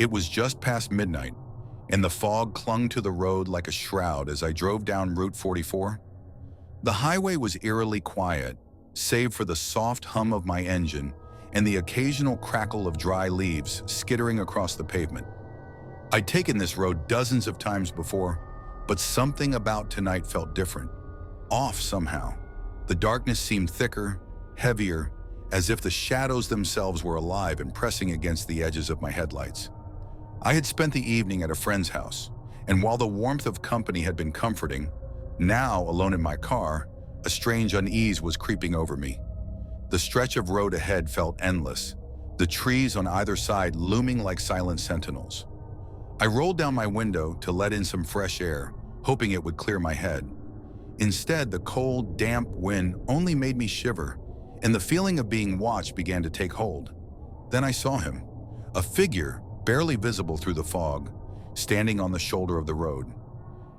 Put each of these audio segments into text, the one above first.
It was just past midnight, and the fog clung to the road like a shroud as I drove down Route 44. The highway was eerily quiet, save for the soft hum of my engine and the occasional crackle of dry leaves skittering across the pavement. I'd taken this road dozens of times before, but something about tonight felt different, off somehow. The darkness seemed thicker, heavier, as if the shadows themselves were alive and pressing against the edges of my headlights. I had spent the evening at a friend's house, and while the warmth of company had been comforting, now, alone in my car, a strange unease was creeping over me. The stretch of road ahead felt endless, the trees on either side looming like silent sentinels. I rolled down my window to let in some fresh air, hoping it would clear my head. Instead, the cold, damp wind only made me shiver, and the feeling of being watched began to take hold. Then I saw him, a figure barely visible through the fog, standing on the shoulder of the road.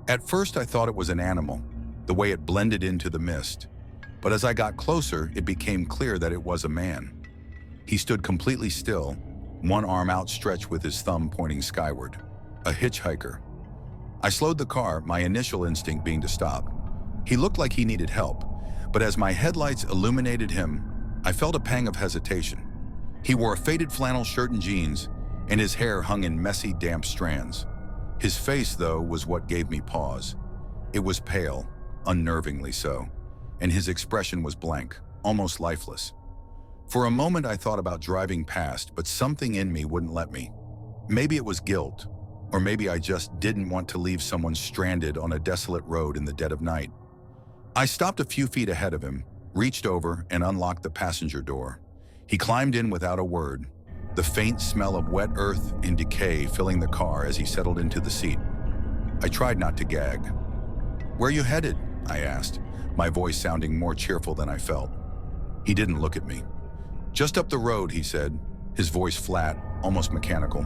At first, I thought it was an animal, the way it blended into the mist. But as I got closer, it became clear that it was a man. He stood completely still, one arm outstretched with his thumb pointing skyward. A hitchhiker. I slowed the car, my initial instinct being to stop. He looked like he needed help, but as my headlights illuminated him, I felt a pang of hesitation. He wore a faded flannel shirt and jeans, and his hair hung in messy, damp strands. His face, though, was what gave me pause. It was pale, unnervingly so, and his expression was blank, almost lifeless. For a moment I thought about driving past, but something in me wouldn't let me. Maybe it was guilt, or maybe I just didn't want to leave someone stranded on a desolate road in the dead of night. I stopped a few feet ahead of him, reached over and unlocked the passenger door. He climbed in without a word, the faint smell of wet earth and decay filling the car as he settled into the seat. I tried not to gag. "Where are you headed?" I asked, my voice sounding more cheerful than I felt. He didn't look at me. "Just up the road," he said, his voice flat, almost mechanical.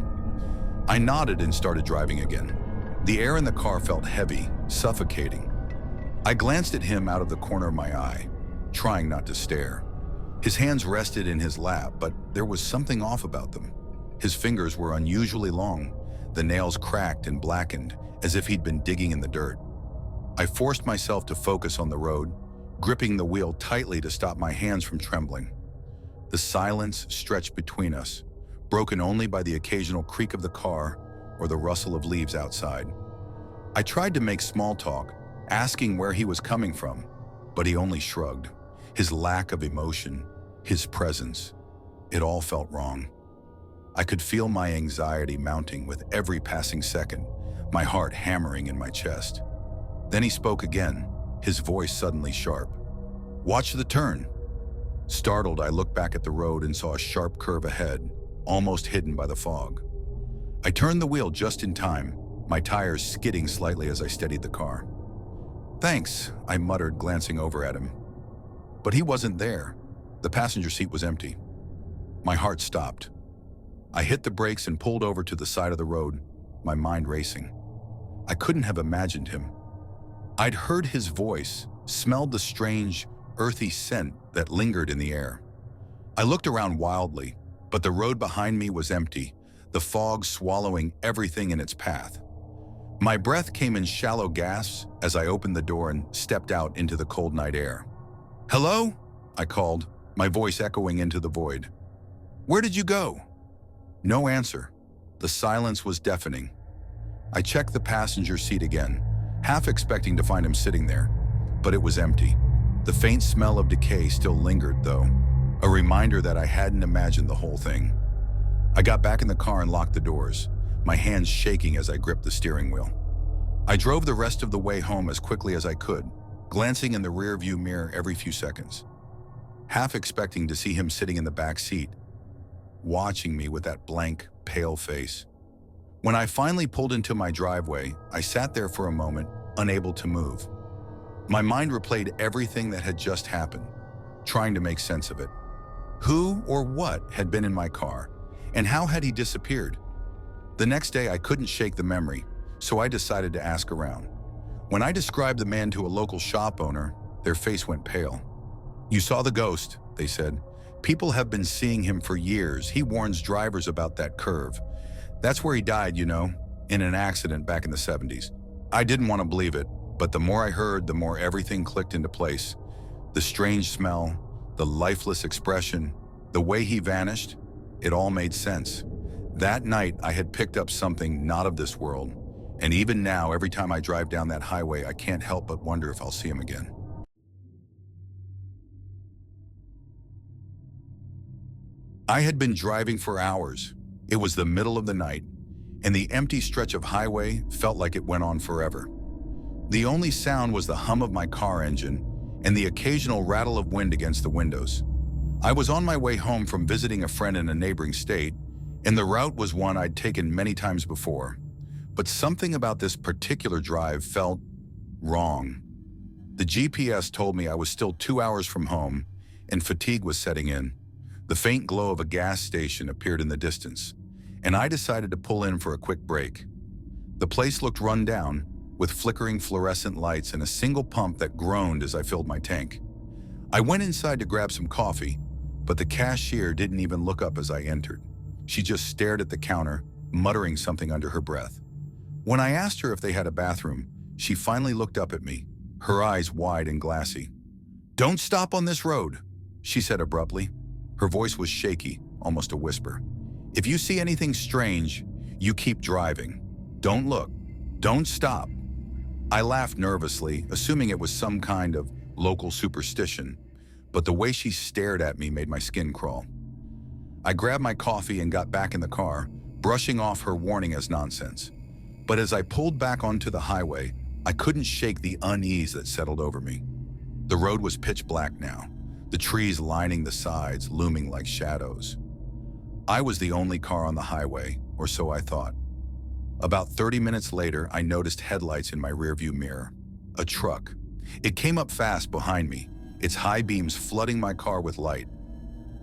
I nodded and started driving again. The air in the car felt heavy, suffocating. I glanced at him out of the corner of my eye, trying not to stare. His hands rested in his lap, but there was something off about them. His fingers were unusually long, the nails cracked and blackened, as if he'd been digging in the dirt. I forced myself to focus on the road, gripping the wheel tightly to stop my hands from trembling. The silence stretched between us, broken only by the occasional creak of the car or the rustle of leaves outside. I tried to make small talk, asking where he was coming from, but he only shrugged. His lack of emotion, his presence, it all felt wrong. I could feel my anxiety mounting with every passing second, my heart hammering in my chest. Then he spoke again, his voice suddenly sharp. "Watch the turn." Startled, I looked back at the road and saw a sharp curve ahead, almost hidden by the fog. I turned the wheel just in time, my tires skidding slightly as I steadied the car. "Thanks," I muttered, glancing over at him. But he wasn't there. The passenger seat was empty. My heart stopped. I hit the brakes and pulled over to the side of the road, my mind racing. I couldn't have imagined him. I'd heard his voice, smelled the strange, earthy scent that lingered in the air. I looked around wildly, but the road behind me was empty, the fog swallowing everything in its path. My breath came in shallow gasps as I opened the door and stepped out into the cold night air. "Hello?" I called, my voice echoing into the void. "Where did you go?" No answer. The silence was deafening. I checked the passenger seat again, half expecting to find him sitting there, but it was empty. The faint smell of decay still lingered, though, a reminder that I hadn't imagined the whole thing. I got back in the car and locked the doors, my hands shaking as I gripped the steering wheel. I drove the rest of the way home as quickly as I could, glancing in the rearview mirror every few seconds, half expecting to see him sitting in the back seat, watching me with that blank, pale face. When I finally pulled into my driveway, I sat there for a moment, unable to move. My mind replayed everything that had just happened, trying to make sense of it. Who or what had been in my car, and how had he disappeared? The next day, I couldn't shake the memory, so I decided to ask around. When I described the man to a local shop owner, their face went pale. "You saw the ghost," they said. "People have been seeing him for years. He warns drivers about that curve. That's where he died, in an accident back in the 70s. I didn't want to believe it, but the more I heard, the more everything clicked into place. The strange smell, the lifeless expression, the way he vanished, it all made sense. That night, I had picked up something not of this world, and even now, every time I drive down that highway, I can't help but wonder if I'll see him again. I had been driving for hours. It was the middle of the night, and the empty stretch of highway felt like it went on forever. The only sound was the hum of my car engine and the occasional rattle of wind against the windows. I was on my way home from visiting a friend in a neighboring state, and the route was one I'd taken many times before. But something about this particular drive felt wrong. The GPS told me I was still 2 hours from home, and fatigue was setting in. The faint glow of a gas station appeared in the distance, and I decided to pull in for a quick break. The place looked run down, with flickering fluorescent lights and a single pump that groaned as I filled my tank. I went inside to grab some coffee, but the cashier didn't even look up as I entered. She just stared at the counter, muttering something under her breath. When I asked her if they had a bathroom, she finally looked up at me, her eyes wide and glassy. "Don't stop on this road," she said abruptly. Her voice was shaky, almost a whisper. "If you see anything strange, you keep driving. Don't look. Don't stop." I laughed nervously, assuming it was some kind of local superstition, but the way she stared at me made my skin crawl. I grabbed my coffee and got back in the car, brushing off her warning as nonsense. But as I pulled back onto the highway, I couldn't shake the unease that settled over me. The road was pitch black now, the trees lining the sides looming like shadows. I was the only car on the highway, or so I thought. About 30 minutes later, I noticed headlights in my rearview mirror. A truck. It came up fast behind me, its high beams flooding my car with light.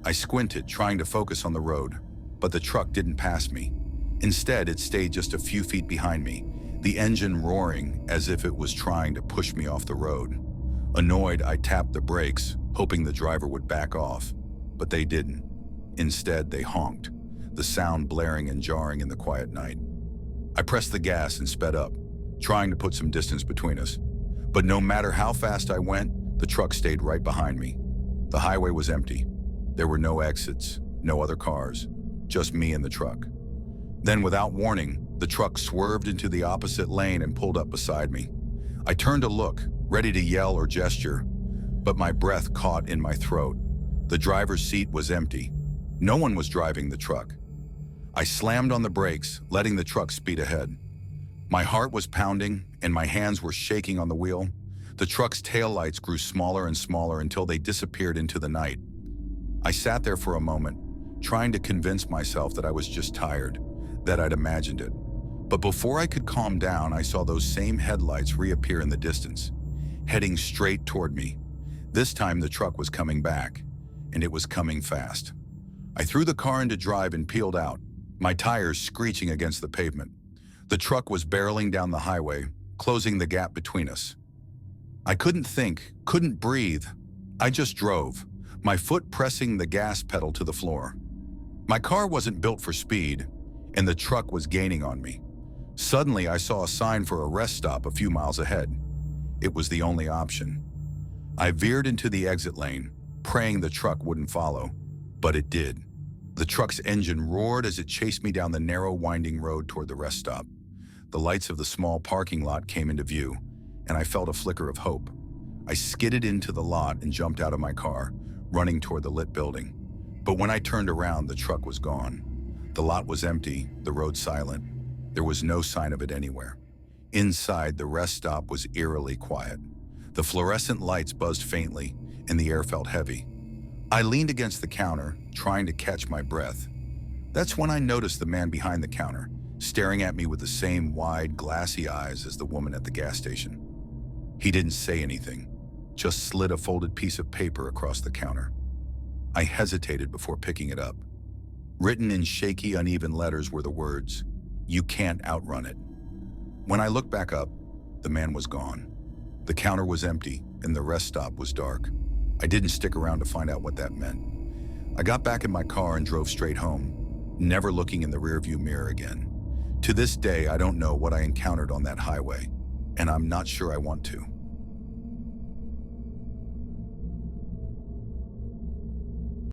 I squinted, trying to focus on the road, but the truck didn't pass me. Instead, it stayed just a few feet behind me, the engine roaring as if it was trying to push me off the road. Annoyed, I tapped the brakes, hoping the driver would back off, but they didn't. Instead, they honked, the sound blaring and jarring in the quiet night. I pressed the gas and sped up, trying to put some distance between us. But no matter how fast I went, the truck stayed right behind me. The highway was empty. There were no exits, no other cars, just me and the truck. Then, without warning, the truck swerved into the opposite lane and pulled up beside me. I turned to look, ready to yell or gesture, but my breath caught in my throat. The driver's seat was empty. No one was driving the truck. I slammed on the brakes, letting the truck speed ahead. My heart was pounding, and my hands were shaking on the wheel. The truck's taillights grew smaller and smaller until they disappeared into the night. I sat there for a moment, trying to convince myself that I was just tired, that I'd imagined it. But before I could calm down, I saw those same headlights reappear in the distance, heading straight toward me. This time the truck was coming back, and it was coming fast. I threw the car into drive and peeled out, my tires screeching against the pavement. The truck was barreling down the highway, closing the gap between us. I couldn't think, couldn't breathe. I just drove, my foot pressing the gas pedal to the floor. My car wasn't built for speed, and the truck was gaining on me. Suddenly, I saw a sign for a rest stop a few miles ahead. It was the only option. I veered into the exit lane, praying the truck wouldn't follow, but it did. The truck's engine roared as it chased me down the narrow, winding road toward the rest stop. The lights of the small parking lot came into view, and I felt a flicker of hope. I skidded into the lot and jumped out of my car, running toward the lit building. But when I turned around, the truck was gone. The lot was empty, the road silent. There was no sign of it anywhere. Inside, the rest stop was eerily quiet. The fluorescent lights buzzed faintly, and the air felt heavy. I leaned against the counter, trying to catch my breath. That's when I noticed the man behind the counter, staring at me with the same wide, glassy eyes as the woman at the gas station. He didn't say anything, just slid a folded piece of paper across the counter. I hesitated before picking it up. Written in shaky, uneven letters were the words, "You can't outrun it." When I looked back up, the man was gone. The counter was empty, and the rest stop was dark. I didn't stick around to find out what that meant. I got back in my car and drove straight home. never looking in the rearview mirror again. To this day, I don't know what I encountered on that highway, and I'm not sure I want to.